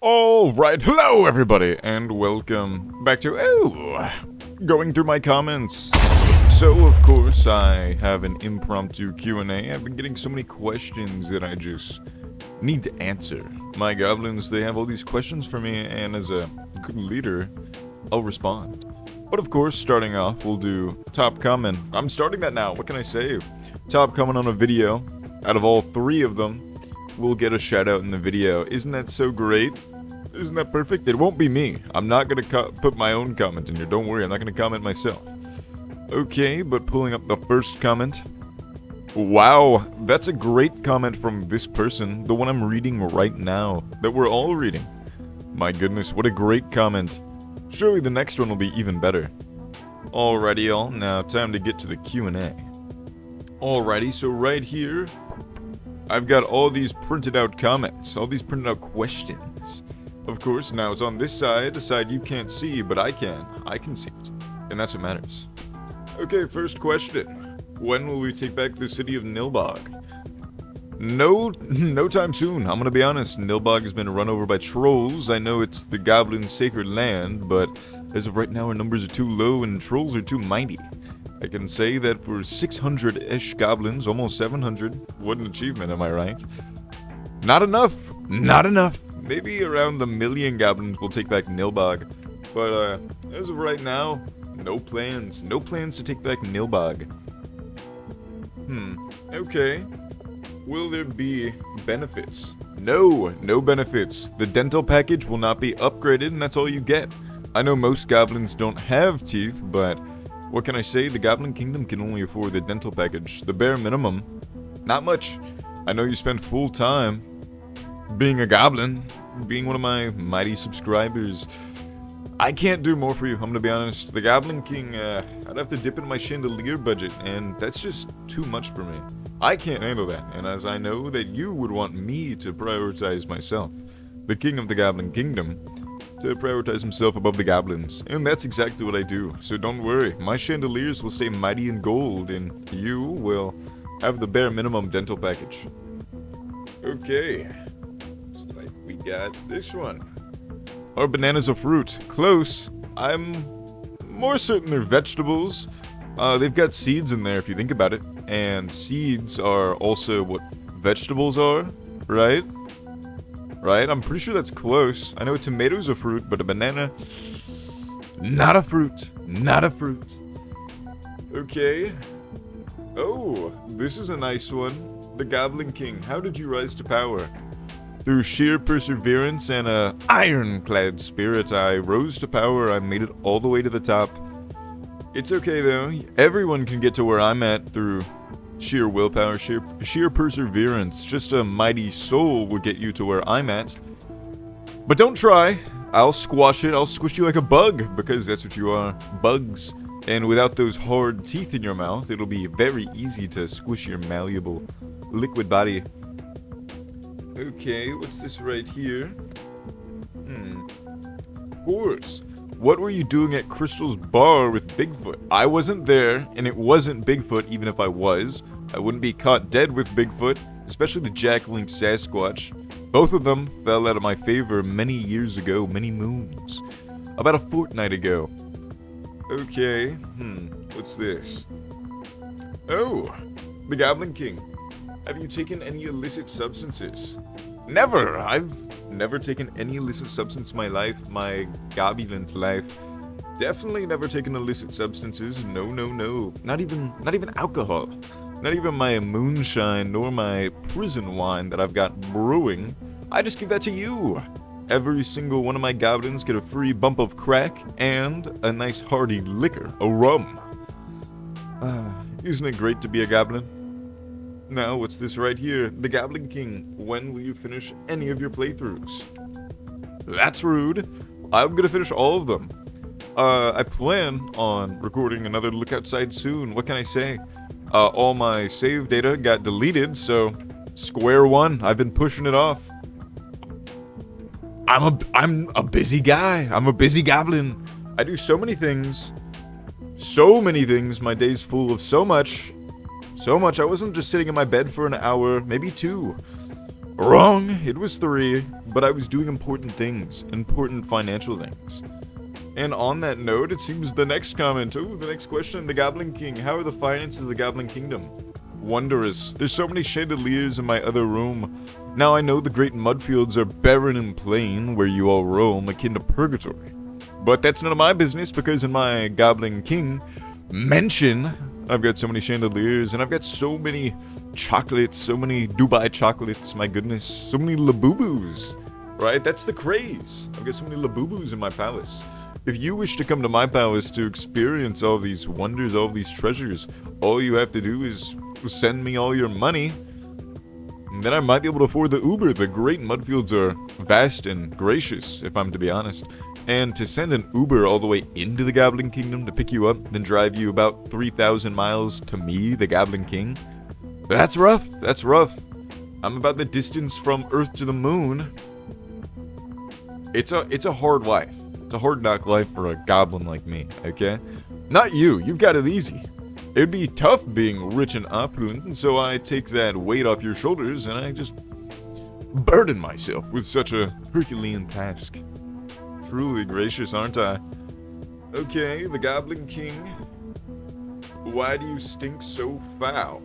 Alright, hello everybody, and welcome back to, going through my comments. So, of course, I have an impromptu Q&A. I've been getting so many questions that I just need to answer. My goblins, they have all these questions for me, and as a good leader, I'll respond. But of course, starting off, we'll do top comment. I'm starting that now, what can I say? Top comment on a video. Out of all three of them, we'll get a shout out in the video. Isn't that so great? Isn't that perfect? It won't be me. I'm not gonna put my own comment in here. Don't worry, I'm not gonna comment myself. Okay, but pulling up the first comment. Wow, that's a great comment from this person. The one I'm reading right now. That we're all reading. My goodness, what a great comment. Surely the next one will be even better. Alrighty, y'all. Now, time to get to the Q&A. Alrighty, so right here, I've got all these printed out comments. All these printed out questions. Of course, now it's on this side, a side you can't see, but I can. I can see it. And that's what matters. Okay, first question. When will we take back the city of Nilbog? No time soon. I'm gonna be honest, Nilbog has been run over by trolls. I know it's the goblin sacred land, but as of right now our numbers are too low and trolls are too mighty. I can say that for 600-ish goblins, almost 700, what an achievement, am I right? Not enough. Not enough. Maybe around 1 million goblins will take back Nilbog. But, as of right now, no plans. No plans to take back Nilbog. Okay. Will there be benefits? No benefits. The dental package will not be upgraded, and that's all you get. I know most goblins don't have teeth, but what can I say? The Goblin Kingdom can only afford the dental package. The bare minimum. Not much. I know you spend full time being a goblin, being one of my mighty subscribers. I can't do more for you, I'm gonna be honest. The Goblin King, I'd have to dip into my chandelier budget, and that's just too much for me. I can't handle that, and as I know that you would want me to prioritize myself, the King of the Goblin Kingdom, to prioritize himself above the goblins, and that's exactly what I do, so don't worry. My chandeliers will stay mighty in gold, and you will have the bare minimum dental package. Okay. We got this one. Are bananas a fruit? Close. I'm more certain they're vegetables. They've got seeds in there if you think about it. And seeds are also what vegetables are, right? Right? I'm pretty sure that's close. I know a tomato's a fruit, but a banana, not a fruit. Not a fruit. Okay. Oh, this is a nice one. The Goblin King. How did you rise to power? Through sheer perseverance and a ironclad spirit, I rose to power. I made it all the way to the top. It's okay though. Everyone can get to where I'm at through sheer willpower, sheer perseverance. Just a mighty soul will get you to where I'm at. But don't try. I'll squash it. I'll squish you like a bug, because that's what you are. Bugs. And without those hard teeth in your mouth, it'll be very easy to squish your malleable liquid body. Okay, what's this right here? Horse. What were you doing at Crystal's bar with Bigfoot? I wasn't there, and it wasn't Bigfoot, even if I was. I wouldn't be caught dead with Bigfoot, especially the Jack-Link Sasquatch. Both of them fell out of my favor many years ago, many moons. About a fortnight ago. Okay, what's this? Oh, the Goblin King. Have you taken any illicit substances? Never! I've never taken any illicit substance in my life, my gobulent life. Definitely never taken illicit substances. No. Not even alcohol. Not even my moonshine, nor my prison wine that I've got brewing. I just give that to you. Every single one of my goblins get a free bump of crack and a nice hearty liquor, a rum. Isn't it great to be a goblin? Now, what's this right here? The Goblin King. When will you finish any of your playthroughs? That's rude. I'm gonna finish all of them. I plan on recording another Look Outside soon. What can I say? All my save data got deleted, so square one. I've been pushing it off. I'm a busy guy. I'm a busy goblin. I do so many things. So many things. My day's full of so much. So much. I wasn't just sitting in my bed for an hour, maybe 2. Wrong, it was 3, but I was doing important things, important financial things. And on that note, it seems the next comment, the next question, the Goblin King, how are the finances of the Goblin Kingdom? Wondrous, there's so many chandeliers in my other room. Now I know the great mudfields are barren and plain, where you all roam, akin to purgatory. But that's none of my business, because in my Goblin King mansion, I've got so many chandeliers, and I've got so many chocolates, so many Dubai chocolates, my goodness, so many Labubus, right? That's the craze. I've got so many Labubus in my palace. If you wish to come to my palace to experience all these wonders, all these treasures, all you have to do is send me all your money, and then I might be able to afford the Uber. The great mudfields are vast and gracious, if I'm to be honest. And to send an Uber all the way into the Goblin Kingdom to pick you up, then drive you about 3,000 miles to me, the Goblin King, that's rough. That's rough. I'm about the distance from Earth to the moon. It's a hard life. It's a hard knock life for a goblin like me, okay? Not you. You've got it easy. It'd be tough being rich and opulent, and so I take that weight off your shoulders and I just burden myself with such a Herculean task. Truly gracious, aren't I? Okay, the Goblin King. Why do you stink so foul?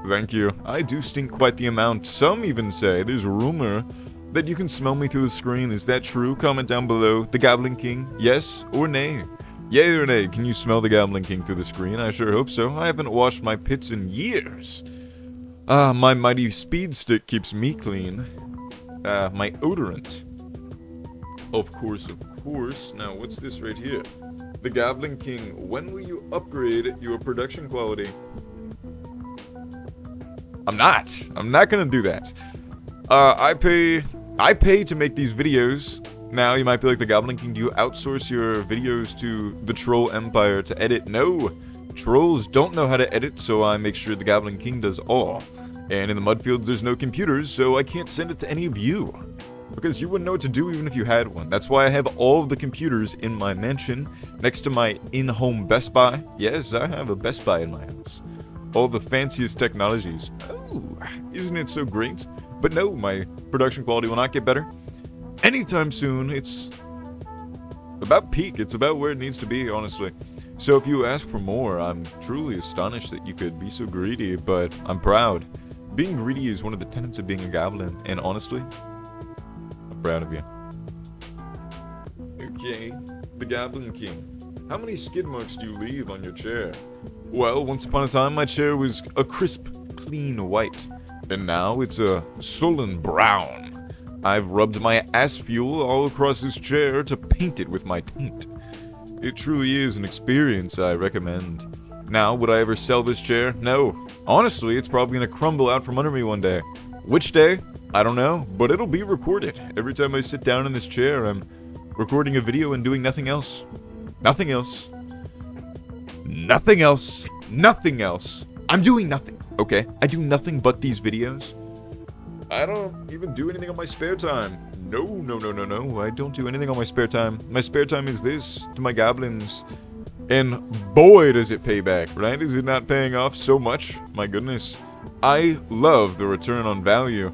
Thank you. I do stink quite the amount. Some even say there's a rumor that you can smell me through the screen. Is that true? Comment down below. The Goblin King, yes or nay? Yay or nay, can you smell the Goblin King through the screen? I sure hope so. I haven't washed my pits in years. My mighty speed stick keeps me clean. My odorant. Of course, of course. Now, what's this right here? The Goblin King, when will you upgrade your production quality? I'm not gonna do that. I pay to make these videos. Now, you might be like, the Goblin King, do you outsource your videos to the Troll Empire to edit? No, trolls don't know how to edit, so I make sure the Goblin King does all. And in the Mudfields, there's no computers, so I can't send it to any of you, because you wouldn't know what to do even if you had one. That's why I have all of the computers in my mansion, next to my in-home Best Buy. Yes, I have a Best Buy in my house. All the fanciest technologies. Oh, isn't it so great? But no, my production quality will not get better anytime soon. It's about peak. It's about where it needs to be, honestly. So if you ask for more, I'm truly astonished that you could be so greedy, but I'm proud. Being greedy is one of the tenets of being a goblin, and honestly, I'm proud of you. Okay, the Goblin King. How many skid marks do you leave on your chair? Well, once upon a time, my chair was a crisp, clean white, and now it's a sullen brown. I've rubbed my ass fuel all across this chair to paint it with my taint. It truly is an experience I recommend. Now, would I ever sell this chair? No. Honestly, it's probably gonna crumble out from under me one day. Which day? I don't know, but it'll be recorded. Every time I sit down in this chair, I'm recording a video and doing nothing else. Nothing else. Nothing else. Nothing else. I'm doing nothing, okay? I do nothing but these videos. I don't even do anything on my spare time. No. I don't do anything on my spare time. My spare time is this, to my goblins. And boy, does it pay back, right? Is it not paying off so much? My goodness. I love the return on value.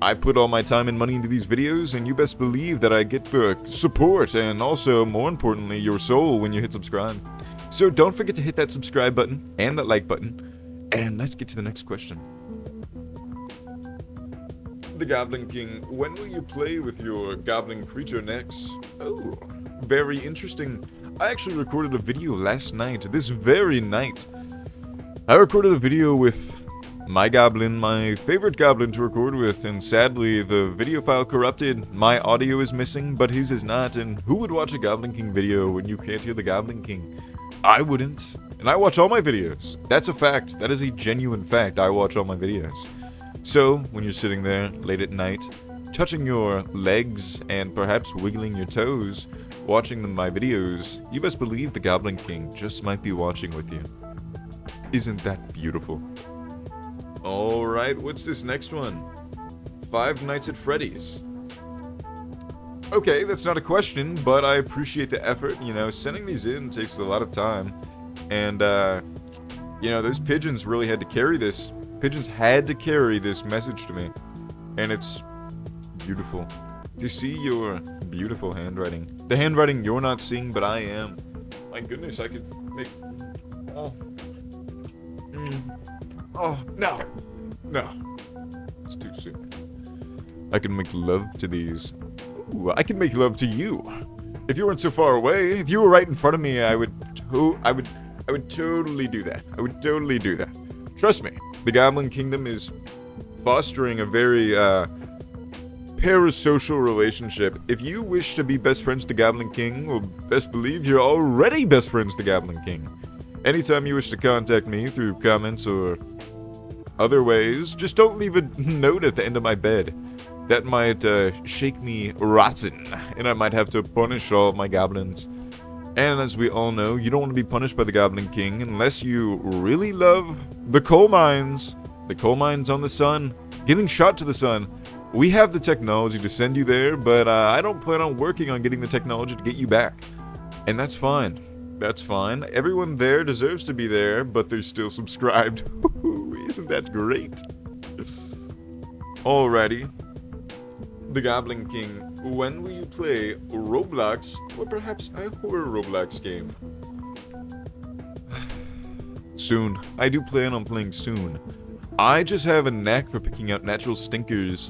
I put all my time and money into these videos, and you best believe that I get the support, and also, more importantly, your soul when you hit subscribe. So don't forget to hit that subscribe button, and that like button, and let's get to the next question. The Goblin King, when will you play with your goblin creature next? Oh, very interesting. I actually recorded a video last night, this very night. I recorded a video with my goblin, my favorite goblin to record with, and sadly, the video file corrupted. My audio is missing, but his is not, and who would watch a Goblin King video when you can't hear the Goblin King? I wouldn't, and I watch all my videos. That's a fact. That is a genuine fact. I watch all my videos. So, when you're sitting there late at night, touching your legs and perhaps wiggling your toes, watching my videos, you best believe the Goblin King just might be watching with you. Isn't that beautiful? Alright, what's this next one? Five Nights at Freddy's. Okay, that's not a question, but I appreciate the effort. You know, sending these in takes a lot of time. And, you know, those pigeons really had to carry this. Pigeons had to carry this message to me. and it's beautiful. Do you see your beautiful handwriting? The handwriting you're not seeing, but I am. My goodness, I could make... Oh. Oh, no. No. It's too soon. I can make love to these. Ooh, I can make love to you. If you weren't so far away, if you were right in front of me, I would totally do that. I would totally do that. Trust me, the Goblin Kingdom is fostering a very, parasocial relationship. If you wish to be best friends with the Goblin King, well, best believe you're already best friends with the Goblin King. Anytime you wish to contact me through comments or other ways, just don't leave a note at the end of my bed. That might shake me rotten, and I might have to punish all of my goblins. And as we all know, you don't want to be punished by the Goblin King unless you really love the coal mines. The coal mines on the sun. Getting shot to the sun. We have the technology to send you there, but I don't plan on working on getting the technology to get you back. And that's fine. That's fine. Everyone there deserves to be there, but they're still subscribed. Isn't that great? Alrighty. The Goblin King, when will you play Roblox, or perhaps a horror Roblox game? Soon. I do plan on playing soon. I just have a knack for picking out natural stinkers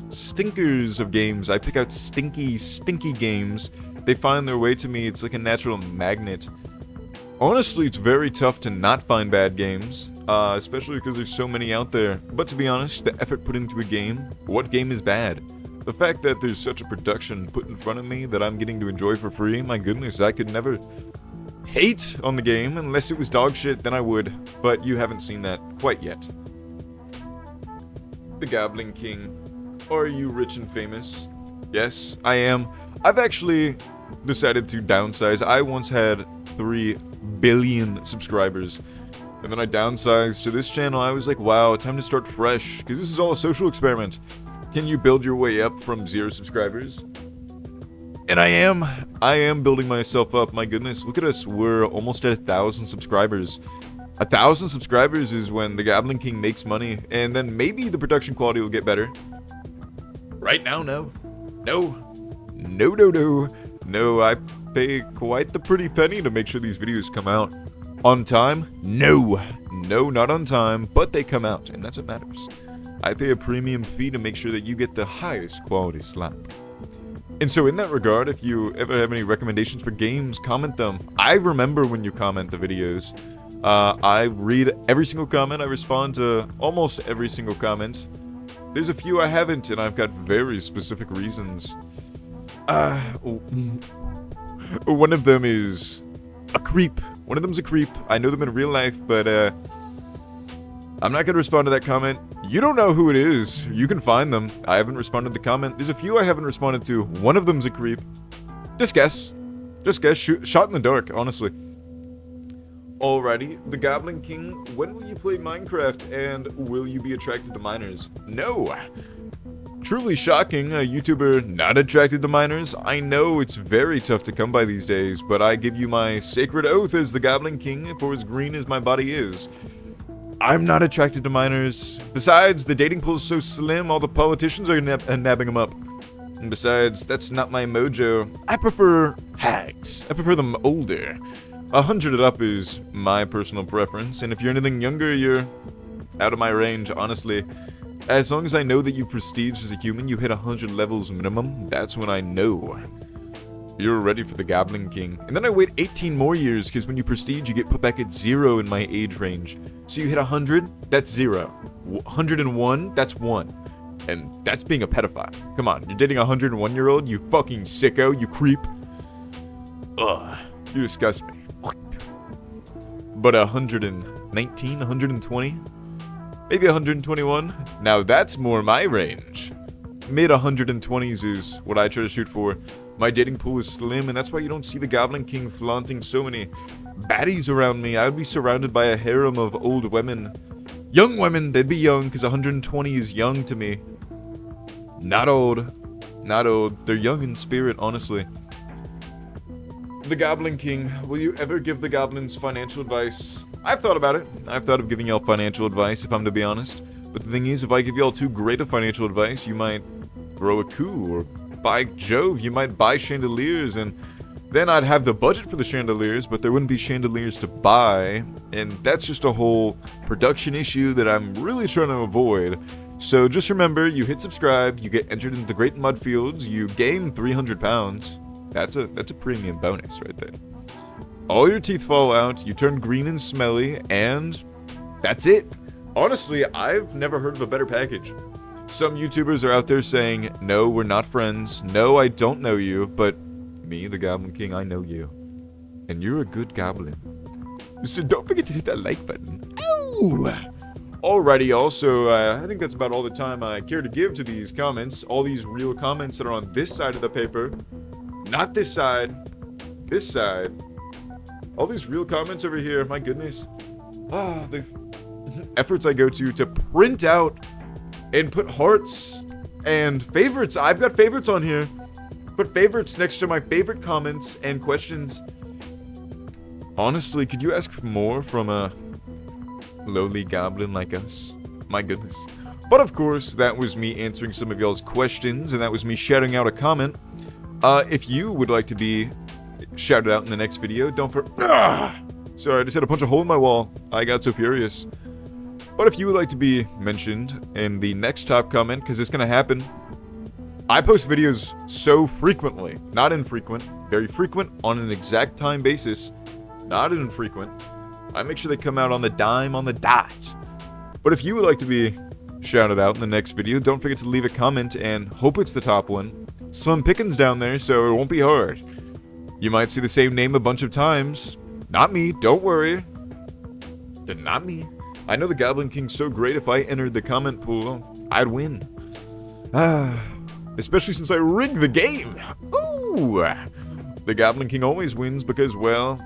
of games. I pick out stinky games. They find their way to me. It's like a natural magnet. Honestly, it's very tough to not find bad games, especially because there's so many out there. But to be honest, the effort put into a game, what game is bad? The fact that there's such a production put in front of me that I'm getting to enjoy for free, my goodness, I could never hate on the game. Unless it was dog shit, then I would. But you haven't seen that quite yet. The Goblin King. Are you rich and famous? Yes, I am. I've actually decided to downsize. I once had 3 billion subscribers. And then I downsized to this channel. I was like, wow, time to start fresh. Because this is all a social experiment. Can you build your way up from 0 subscribers? And I am building myself up. My goodness, look at us. We're almost at 1,000 subscribers. 1,000 subscribers is when the Goblin King makes money. And then maybe the production quality will get better. Right now, no. No, I pay quite the pretty penny to make sure these videos come out. On time? No, not on time, but they come out, and that's what matters. I pay a premium fee to make sure that you get the highest quality slap. And so in that regard, if you ever have any recommendations for games, comment them. I remember when you comment the videos. I read every single comment. I respond to almost every single comment. There's a few I haven't, and I've got very specific reasons. One of them is a creep. One of them's a creep. I know them in real life, but I'm not gonna respond to that comment. You don't know who it is. You can find them. I haven't responded to the comment. There's a few I haven't responded to. One of them's a creep. Just guess. Shot in the dark, honestly. Alrighty, the Goblin King, when will you play Minecraft, and will you be attracted to miners? No! Truly shocking, a YouTuber not attracted to miners. I know it's very tough to come by these days, but I give you my sacred oath as the Goblin King, for as green as my body is. I'm not attracted to miners. Besides, the dating pool is so slim, all the politicians are nabbing them up. And besides, that's not my mojo. I prefer hags. I prefer them older. 100 and up is my personal preference, and if you're anything younger, you're out of my range, honestly. As long as I know that you prestige as a human, you hit 100 levels minimum, that's when I know you're ready for the Goblin King. And then I wait 18 more years, because when you prestige, you get put back at 0 in my age range. So you hit 100, that's 0. 101, that's 1. And that's being a pedophile. Come on, you're dating a 101-year-old, you fucking sicko, you creep. Ugh, you disgust me. But 119, 120, maybe 121. Now that's more my range. Mid 120s is what I try to shoot for. My dating pool is slim, and that's why you don't see the Goblin King flaunting so many baddies around me. I would be surrounded by a harem of old women. Young women, they'd be young, because 120 is young to me. Not old. Not old. They're young in spirit, honestly. The Goblin King, will you ever give the goblins financial advice? I've thought about it. I've thought of giving y'all financial advice, if I'm to be honest. But the thing is, if I give y'all too great a financial advice, you might throw a coup, or by Jove, you might buy chandeliers, and then I'd have the budget for the chandeliers, but there wouldn't be chandeliers to buy, and that's just a whole production issue that I'm really trying to avoid. So just remember, you hit subscribe, you get entered into the Great Mud Fields, you gain 300 pounds. That's a premium bonus right there. All your teeth fall out, you turn green and smelly, and that's it. Honestly, I've never heard of a better package. Some YouTubers are out there saying, no, we're not friends, no, I don't know you, but me, the Goblin King, I know you. And you're a good goblin. So don't forget to hit that like button. Ow! Alrighty, y'all, so I think that's about all the time I care to give to these comments. All these real comments that are on this side of the paper. Not this side. This side. All these real comments over here, my goodness. The efforts I go to print out and put hearts and favorites. I've got favorites on here. Put favorites next to my favorite comments and questions. Honestly, could you ask for more from a lowly goblin like us? My goodness. But of course, that was me answering some of y'all's questions, and that was me shouting out a comment. If you would like to be shouted out in the next video, don't sorry, I just had to punch a hole in my wall. I got so furious. But if you would like to be mentioned in the next top comment, because it's going to happen, I post videos so frequently, not infrequent, very frequent on an exact time basis, not infrequent. I make sure they come out on the dime, on the dot. But if you would like to be shouted out in the next video, don't forget to leave a comment and hope it's the top one. Slim pickings down there, so it won't be hard. You might see the same name a bunch of times. Not me, don't worry. Not me. I know the Goblin King's so great, if I entered the comment pool, I'd win. Especially since I rigged the game. Ooh! The Goblin King always wins because, well,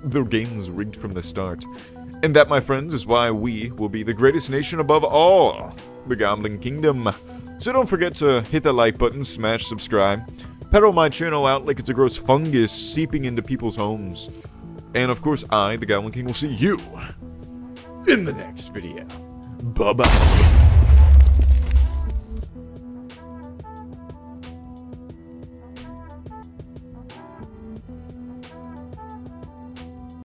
the game was rigged from the start. And that, my friends, is why we will be the greatest nation above all, the Goblin Kingdom. So don't forget to hit that like button, smash subscribe, pedal my channel out like it's a gross fungus seeping into people's homes. And of course, I, the Goblin King, will see you in the next video. Bye-bye.